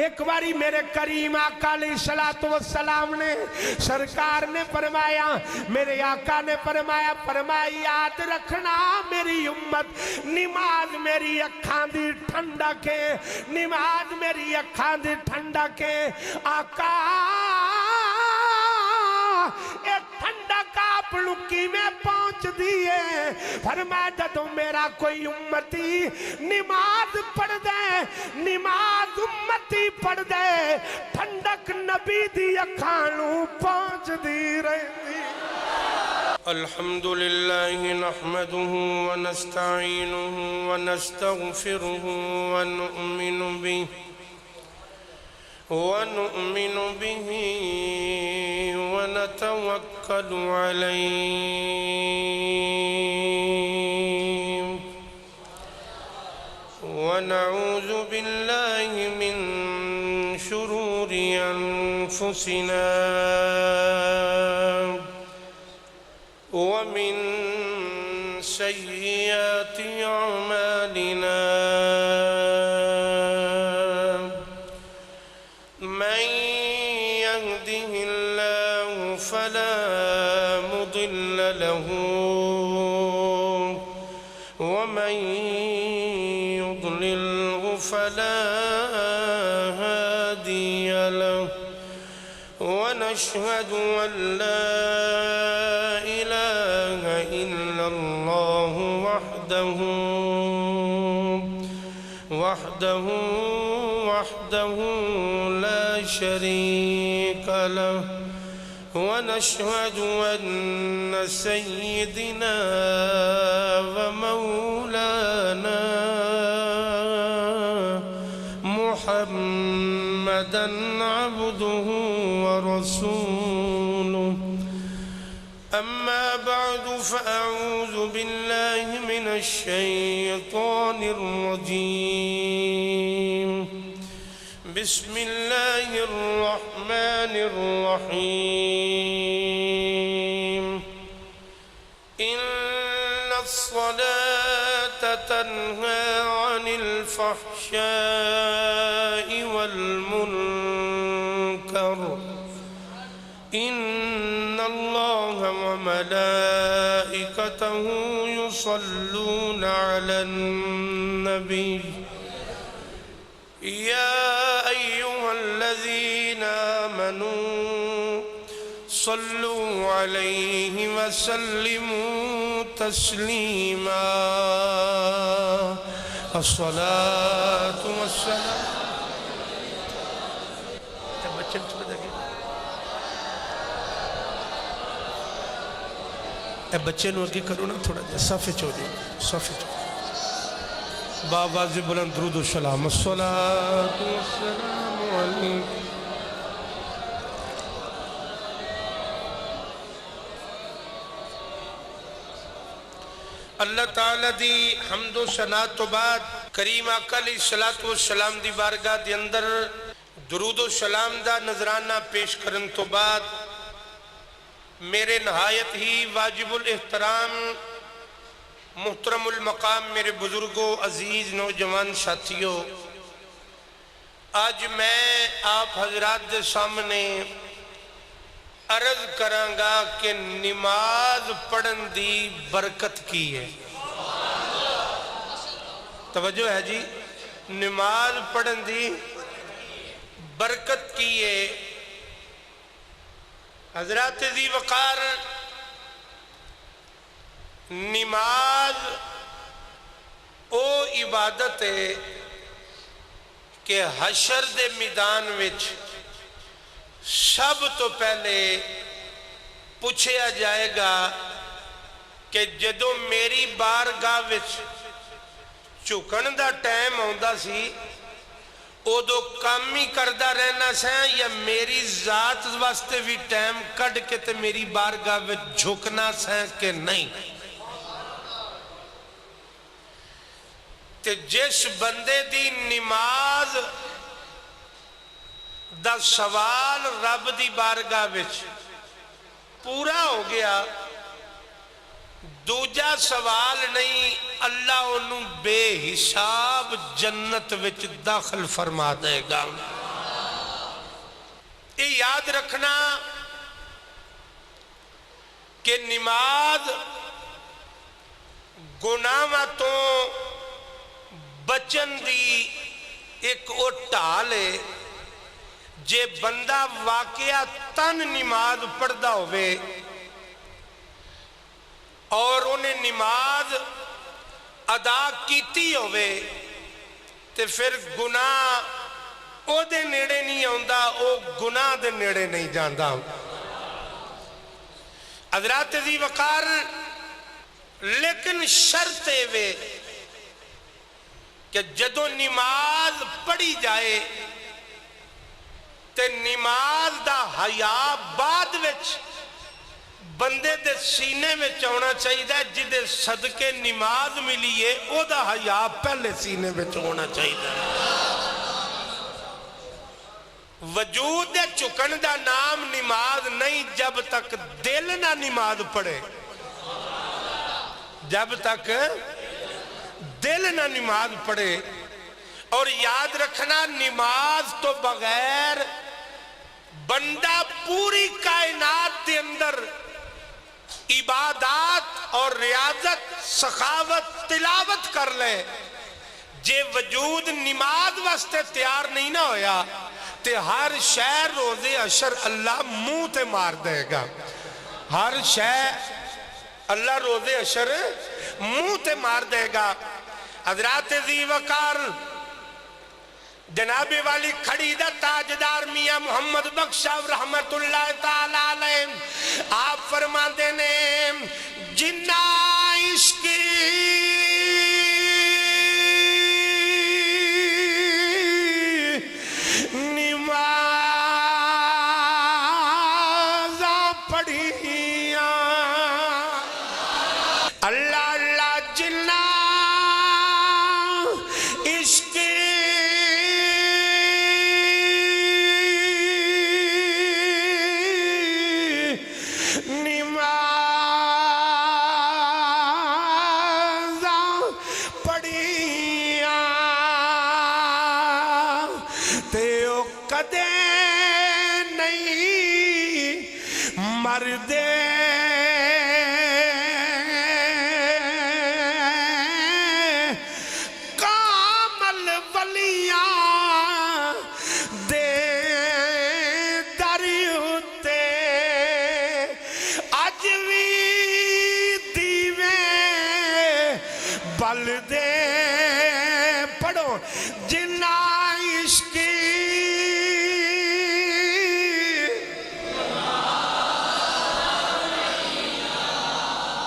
ایک باری میرے کریم آقا علیہ السلام نے سرکار نے فرمایا، میرے آقا نے فرمایا یاد رکھنا میری امت، نماز میری اکھاں دی ٹھنڈک ہے، نماز میری اکھاں دی ٹھنڈک ہے۔ آقا ایک ٹھنڈک آپ لکی میں پہنچ دیئے، فرمایا جدو میرا کوئی امتی نماز پڑھ دے، نماز امتی پڑھ دے، ٹھنڈک نبی دی اکھانوں پہنچ دی رہی۔ الحمدللہ نحمده ونستعینه ونستغفره ونؤمن به ونتوکل علیہ ونعوذ باللہ من شرور انفسنا ومن سیئات اعمالنا من يهده الله فلا مضل له ومن يضلله فلا هادي له ونشهد أن لا إله إلا الله وحده لا شريك له ونشهد أن سيدنا ومولانا محمدًا عبده ورسوله أما بعد فأعوذ بالله من الشيطان الرجيم بسم الله الرحمن الرحيم إن الصلاة تنهى عن الفحشاء والمنكر إن الله وملائكته يصلون على النبي يا أيها الذين آمنوا صلوا عليه وسلموا تسليما الصلاة والسلام اے بچے نو اگے کرو نا تھوڑا جا صفحے چودی بآواز بلند درود و سلام الصلاة والسلام علیکم۔ اللہ تعالیٰ دی حمد و ثنا تو بعد کریم آقا علیہ السلام دی بارگاہ دی اندر درود و سلام دا نظرانہ پیش کرن تو بعد میرے نہایت ہی واجب الاحترام محترم المقام میرے بزرگوں عزیز نوجوان ساتھیوں، آج میں آپ حضرات دے سامنے عرض کرانگا کہ نماز پڑھن دی برکت کی ہے۔ توجہ ہے جی، نماز پڑھن دی برکت کی ہے۔ حضرات ذی وقار، نماز او عبادت ہے کہ حشر دے میدان وچ سب تو پہلے پوچھیا جائے گا کہ جدو میری بارگاہ وچ چکن دا ٹائم آندا سی ادو کام ہی کردہ رہنا سیں یا میری ذات واسطے بھی ٹائم کٹ کے تے میری بارگاہ وچ جھکنا سیں کہ نہیں؟ تے جس بندے دی نماز دا سوال رب دی بارگاہ وچ پورا ہو گیا، دوجا سوال نہیں، اللہ انہوں بے حساب جنت وچ داخل فرما دے گا۔ یہ یاد رکھنا کہ نماز گناہاں تو بچن دی ایک او ٹال ہے جے بندہ واقعہ تن نماز پڑھدا ہوئے اور انہیں نماز ادا کیتی ہوئے تے پھر گناہ او دے نیڑے نہیں آندا، او گناہ دے نیڑے نہیں جاندا۔ حضرات ذی وقار لیکن شرط وے کہ جدو نماز پڑھی جائے تے نماز دا حیا بعد وچ بندے دے سینے میں ہونا چاہیے، جدے صدقے نماز ملیے او دا حیا پہلے سینے میں ہونا چاہیے۔ وجود دے چکن دا نام نماز نہیں جب تک دل نہ نماز پڑھے، جب تک دل نہ نماز پڑھے۔ اور یاد رکھنا نماز تو بغیر بندہ پوری کائنات دے اندر عبادات اور ریاضت سخاوت تلاوت کر لے، جے وجود نماز واسطے تیار نہیں نہ ہویا تے ہر شہر روزے عشر اللہ منہ تے مار دے گا، ہر شہر اللہ روزے عشر منہ تے مار دے گا۔ حضرات ذی وقار جناب والی کھڑی دا تاجدار میاں محمد بخشا رحمت اللہ تعالی علیہ آپ فرماتے نے جنہ عشقی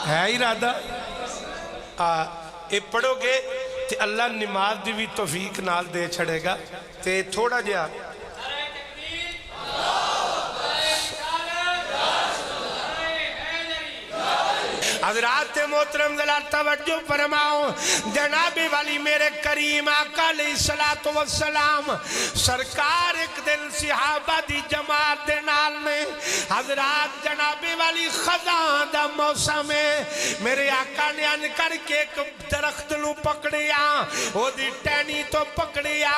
ہے ارادہ اے پڑھو گے تے اللہ نماز دی بھی توفیق نال دے چھڑے گا تے تھوڑا جہا حضرات محترم ذرا توجہ فرماؤ، جناب والی میرے کریم آقا علیہ السلام سرکار ایک دن صحابہ دی جماعت دے نال نے حضرات جناب والی خزاں دا موسم ہے، میرے آقا نے ان کر کے ایک درخت نو پکڑیا، وہ دی ٹہنی تو پکڑیا،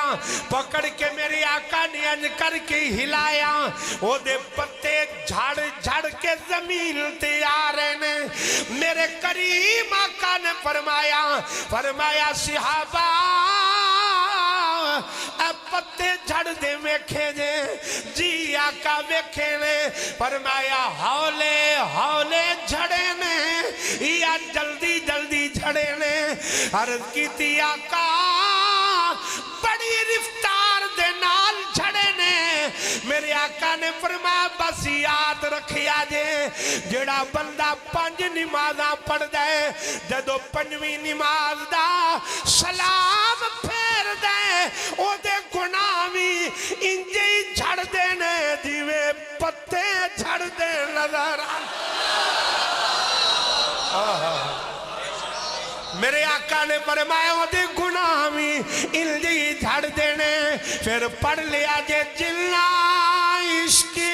پکڑ کے میرے آقا نے ان کر کے ہلایا، وہ دے پتے جھڑ جھڑ کے زمین تے آ رہے نے۔ میرے کریم آقا نے فرمایا صحابہ اے پتے جھڑ دے ویکھے جے؟ جی آقا ویکھے نے۔ فرمایا ہولے ہولے جھڑے نے یا جلدی جلدی جھڑے نے؟ عرض کیتی آقا بڑی رفتار دے نال جھڑے نے۔ میرے آقا نے فرمایا بس یاد رکھیا جے جڑا بندہ 5 نمازاں پڑھ دے جدو 5ویں نماز دا سلام پھیر دے او دے گناہ بھی انجے جھڑ دے نے جیوے پتے جھڑ دے نظر میرے آقا نے فرمایا وہ دے گناہ بھی انجے جھڑ دینے۔ پھر پڑھ لیا جے جلنا عشقی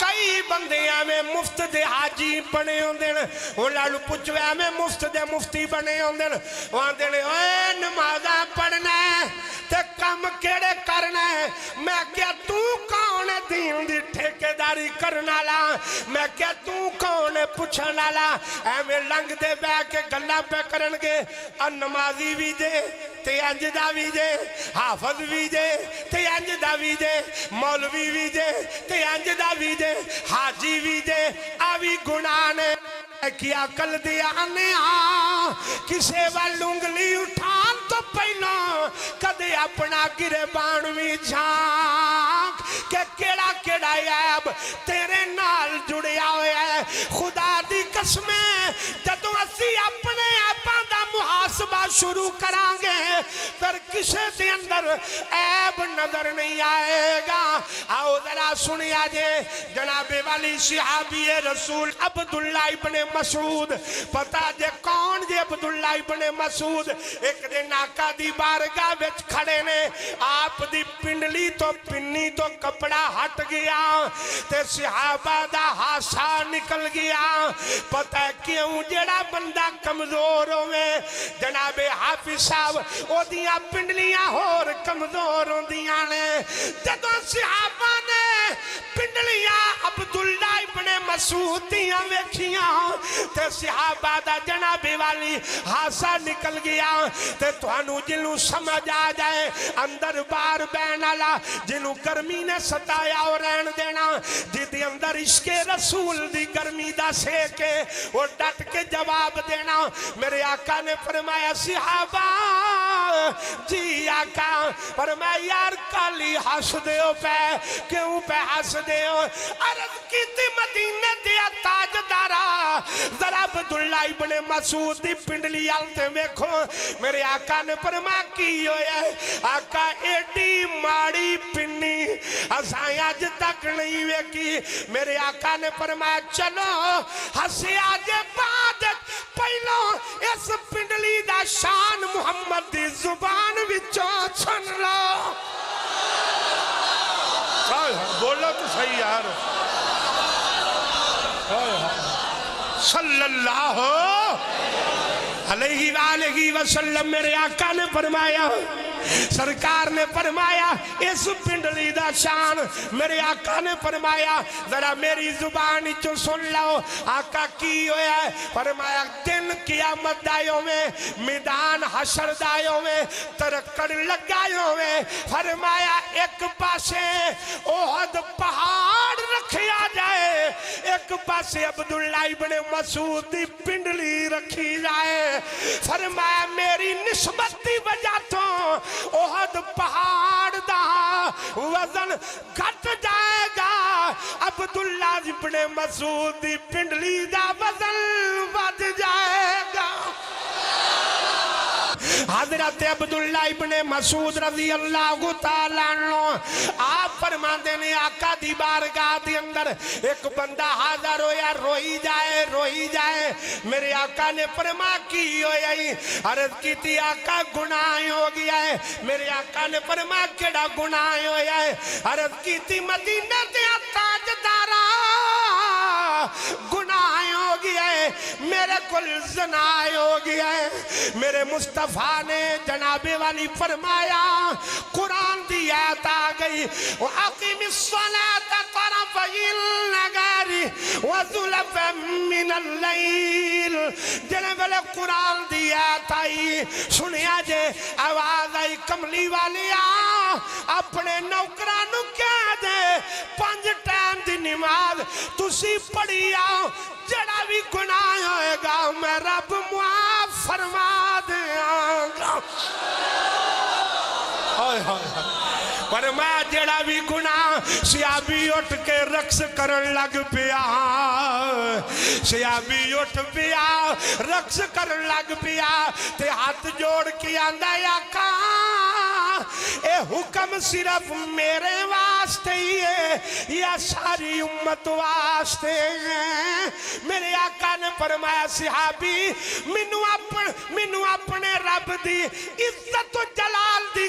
کئی بندے میں مفت دے حاجی بنے ہوندے نے انہاں نوں پوچھو میں مفت دے مفتی بنے ہوندے نے آندے نے اوے نمازاں پڑھنا ہے تے کم کیڑے کرنا ہے میں کیا تو کون ہے دین دی ٹھیکیداری کرن والا میں کیا تو کون ہے پوچھن والا ایویں لنگ دے بہ کے گلاں پہ کرن گے نمازی بھی جے تے انج دا بھی جے حافظ بھی جے تے انج دا بھی جے مولوی بھی جے تے انج دا بھی جے حاجی بھی جے آوی گناہ نے کیا کل دیا نے کسے وال انگلی اٹھان تو پہلا کدے اپنا گریبان بھی جھانک کہ کیڑا کیڑا عیب تیرے نال جڑیا ہویا ہے خدا دی قسمیں جدوں اسی اپنے عیباں دا محاسبہ شروع کرانگے پھر کسے دے اندر عیب نظر نہیں آئے گا آؤ ذرا سنیا جے جناب والی صحابی رسول عبداللہ ابن مسعود پتا جے کون جے عبداللہ ابن مسعود ایک دن آقا دی بارگاہ وچ کھڑے نے آپ دی پنڈلی تو پنی تو کپڑا ہٹ گیا تے صحابہ دا ہاسا نکل گیا پتہ کیوں جڑا بندہ کمزور ہوئے جناب حافظ صاحب او دیاں پنڈلیاں ہور کمزور ہوندیاں نے جدوں صحابہ نے پنڈلیاں عبداللہ ابن مسعود دیاں ویکھیاں تے صحابہ دا جناب والی ہاسا نکل گیا تے تھانوں جنوں سمجھ آ جائے اندر بار بین والا جنوں گرمی نے ستایا اور رہن دینا جدی اندر عشق رسول دی گرمی دا سیکے اور ڈٹ کے جواب دینا میرے آقا نے فرمایا صحابہ جی آقا فرمایا یار کالی ہس دے ہو پہ کیوں پہ ہس دے ہو عرض کی تی مدینہ دیا تاجدارا ذرا عبداللہ ابن مسعود دی پنڈلی آلتے ویکھو میرے آقا نے فرمایا کی ہویا ہے آقا ایڈی ماڑی پنی اسائیں آج تک نہیں ویکھی میرے آقا نے فرمایا چلو ہسی آجے بعد پہلو اس پنڈلی دا شان محمد دی زبان وچوں چھن لو بولو تو صحیح یار صلی اللہ علیہ وآلہ وسلم میرے آقا نے فرمایا سرکار نے فرمایا اس پنڈلی دا شان میرے آقا نے فرمایا ذرا میری زبان چو سن لو آقا کی ہویا ہے فرمایا دن قیامت دائیوں میں میدان حشر دائیوں میں ترکڑ لگائیوں میں فرمایا ایک پاسے احد پہاڑ رکھیا جائے ایک پاسے عبداللہ ابن مسعود دی پنڈلی رکھی جائے فرمایا میری نسبت دی وجہ تو احد پہاڑ دا وزن گھٹ جائے گا عبداللہ ابن مسعود دی پنڈلی دا وزن بڑھ جائے گا حضرت عبداللہ ابن مسعود رضی اللہ تعالیٰ عنہ آپ فرماندے نے آقا دی بارگاہ دی اندر ایک بندہ حاضر ہویا روئی جائے میرے آقا نے فرما کی ہوئی عرض کی تھی آقا گناہ ہو گیا ہے میرے آقا نے فرما کیڑا گناہ ہویا ہے عرض کی تھی مدینہ دیا تاجدارا گناہ ہو گیا ہے میرے کل زنا ہو گیا ہے میرے مصطفیٰ نے جناب والی فرمایا قرآن دی آیت آ گئی وَأَقِمِ الصَّلَاةَ طَرَفَيِ النَّهَارِ وَزُلَفًا مِّنَ اللَّيْلِ جناب والا قرآن دی آیت آئی سنیا جے آواز آئی کملی والی اپنے نوکرانوں کہہ دے 5 ٹائم دی نماز تسی پڑھی آؤ جڑا بھی گناہ ہوئے گا میں رب معاف فرما دیا گا پر میں جڑا بھی گناہ سیابی اٹھ کے رقص کرن لگ پیا سیابی اٹھ پیا رقص کرن لگ پیا تے ہاتھ جوڑ کے آندہ یا اے حکم صرف میرے واسطے ہی ہے یا ساری امت واسطے ہیں میرے آقا نے فرمایا صحابی منو اپنے رب دی عزت و جلال دی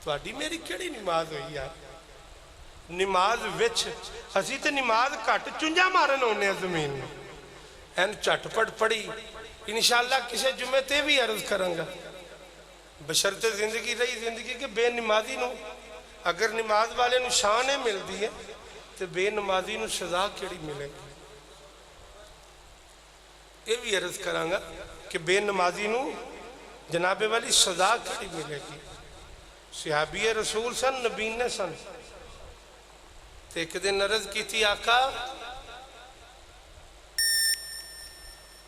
تہاڈی میری کیڑی نماز ہوئی یار نماز وچ اسی تے نماز گھٹ چنجا مارن ہونے زمین میں این چٹ پٹ پڑی انشاءاللہ کسے جمعے تے بھی عرض کروں گا بشرط زندگی رہی زندگی کے بے نمازی نو اگر نماز والے نو شان مل دی ہے تو بے نمازی نو سزا کیڑی ملے گی یہ بھی عرض کروں گا کہ بے نمازی نو جناب والی سزا کیڑی ملے گی صحابی رسول سن نبینے سن تو ایک دن عرض کی تھی آقا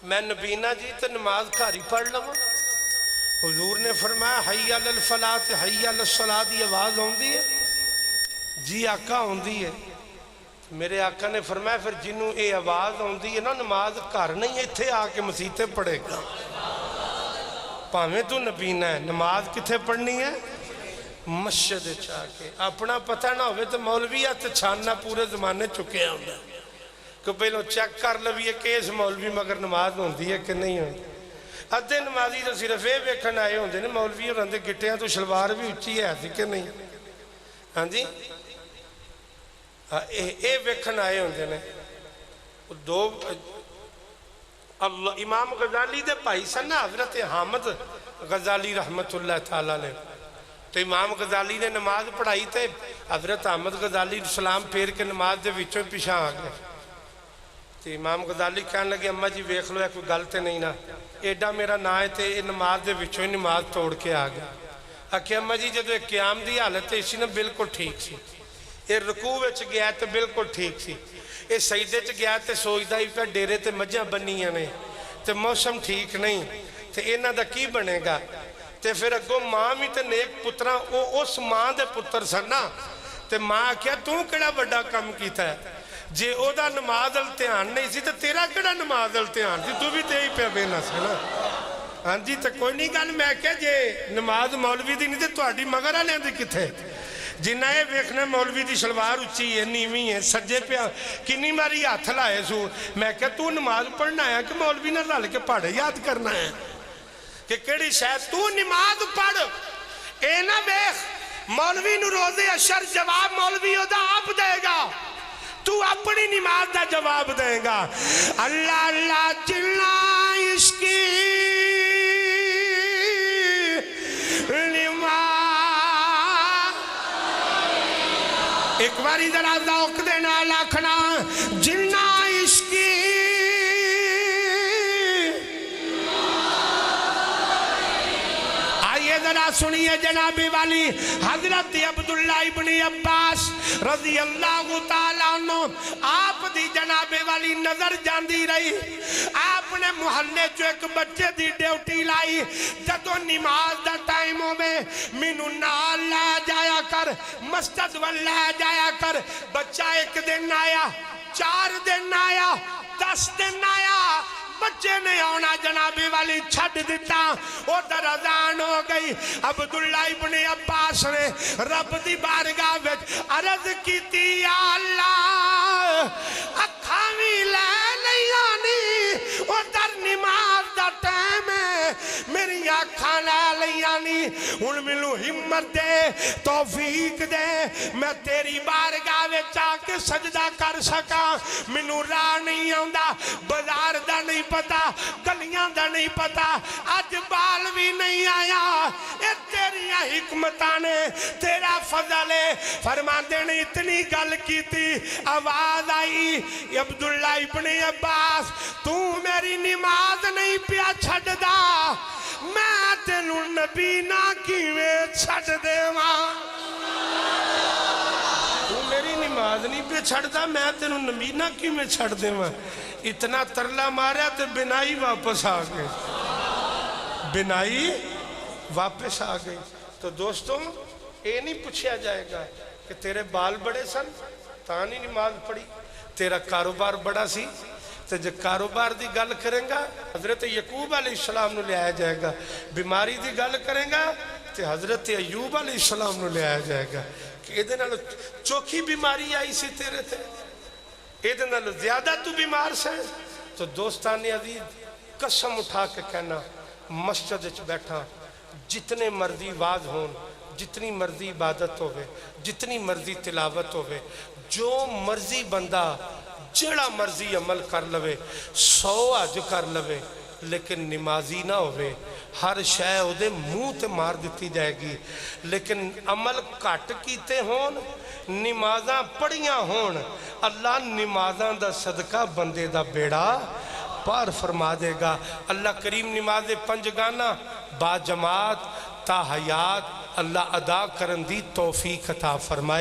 میں نبینا جی تو نماز گھر ہی پڑھ لوں حضور نے فرمایا حی علی الفلاح حی علی الصلاح دی آواز ہوندی ہے جی آقا ہوندی ہے میرے آقا نے فرمایا پھر جنہوں اے آواز ہوندی ہے نا نماز گھر نہیں ایتھے آ کے مسیتے پڑھے گا پاویں تو نبینا ہے نماز کتھے پڑھنی ہے مسجد چاہ کے اپنا پتہ نہ ہوئے تو مولویات چھاننا پورے زمانے چکے ہوں کہ پہلو چیک کر لویے کہ اس مولوی مگر نماز ہوندی ہے کہ نہیں ہوندی ادھے نمازی تو صرف یہ ویکھن آئے ہوندے نے مولوی اور اندے گٹیاں تو شلوار بھی اچھی ہے تھی کہ نہیں ہاں جی اے ویکھن آئے ہوندے نے دو اللہ امام غزالی دے بھائی سن حضرت حامد غزالی رحمت اللہ تعالیٰ نے تو امام غزالی نے نماز پڑھائی تے حضرت حامد غزالی سلام پھیر کے نماز دے وچوں پیچھا آ گئے تو امام غزالی کہنے لگے اماں جی ویکھ لو ہے کوئی غلط نہیں نا ایڈا میرا نا ہے تے نماز دے وچوں ہی نماز توڑ کے آ گیا آکھے اماں جی جدو ایک قیام دی حالت ہے اسی نے بالکل ٹھیک سی یہ رکوع وچ گیا تے بالکل ٹھیک سی یہ سجدے چ گیا تے سوچدا ہی پیا ڈیرے تے مجھاں بنیاں نے تے موسم ٹھیک نہیں تے انہاں دا کی بنے گا تے پھر اگوں ماں بھی تے نیک پتراں اس ماں دے پتر سن نا تے ماں کیا تو کیڑا بڑا کم کیتا ہے جے او دا نماز التحان نہیں سی تے تیرا کیڑا نماز التحان سی تو بھی تے ہی پہ بینا سی نا ہاں جی تے کوئی نہیں گل میں کہ جے نماز مولوی دی نہیں تے تہاڈی مگر والے دی کتھے جنہ یہ ویکھنا مولوی دی شلوار اچھی ہے نیویں ہے سجے پیا کنی ماری ہاتھ لائے سو میں کہ تو نماز پڑھنا ہے کہ مولوی نے رل کے پڑھ یاد کرنا ہے کہ کیڑی شاید تو نماز پڑھ اے نہ ویکھ مولوی نو روزے اشر جواب مولوی دا آپ دے گا تو اپنی نماز دا جواب دے گا اللہ اللہ جلنا عشقی ایک باری ذرا ذوق دینا لکھنا جلنا عشقی آئیے ذرا سنیے جنابی والی حضرت عبداللہ ابن عباس رضی اللہ تعالیٰ عنہ آپ دی جنابی والی نظر جاندی رہی آپ نے محلے جو ایک بچے دی ڈیوٹی لائی جدو نماز دا ٹائم ہوئے مینو نال لے جایا کر مسجد وال لے جایا کر بچہ ایک دن آیا 4 دن آیا 10 دن آیا بچے نے آنا جنابی والی چھڑ دیتا وہ در اذان ہو گئی عبداللہ ابن عباس نے رب دی بارگاہ وچ عرض کی تھی یا اللہ اکھاوی لے نہیں آنی وہ در نماز دا ٹائم ہے میری آنکھاں لے لئی آنی ان ملو ہمت دے توفیق دے میں تیری بارگاہ وچ آ کے سجدہ کر سکا منو راہ نہیں آندا بازار دا نہیں پتا گلیاں دا نہیں پتا آج بال بھی نہیں آیا اے تیری حکمتاں نے تیرا فضل ہے فرماندے نے اتنی گل کی تھی آواز آئی عبداللہ ابن عباس تو میری نماز نہیں پیا چھڑ دا میں تینوں نبی نہ کیویں چھڑ دے ماں تو میری نماز نہیں پہ چھڑ دا میں تینوں نبی نہ کیویں چھڑ دے ماں اتنا ترلا ماریا تو بنائی واپس آ گئی بنائی واپس آ گئی تو دوستوں یہ نہیں پوچھا جائے گا کہ تیرے بال بڑے سن تانی نماز پڑھی تیرا کاروبار بڑا سی تو جب کاروبار دی گل کریں گا حضرت یعقوب علیہ السلام نو لے آیا جائے گا بیماری دی گل کریں گا تو حضرت ایوب علیہ السلام نو لے آیا جائے گا کہ ایدے نال چوکھی بیماری آئی سی تیرے تھے ایدے نال زیادہ تو بیمار سے تو دوستانی عزیز قسم اٹھا کے کہنا مسجد وچ بیٹھا جتنے مرضی واز ہون، جتنی مرضی عبادت ہوئے، جتنی مرضی تلاوت ہوئے، جو مرضی بندہ جڑا مرضی عمل کر لوے، 100 حج کر لوے، لیکن نمازی نہ ہوئے، ہر شے دے منہ تے مار دیتی جائے گی۔ لیکن عمل کٹ کیتے ہون، نمازاں پڑھیاں ہون، اللہ نمازاں دا صدقہ بندے دا بیڑا پار فرما دے گا۔ اللہ کریم نماز 5 گانا با جماعت تا حیات اللہ ادا کرن دی توفیق عطا فرمائے۔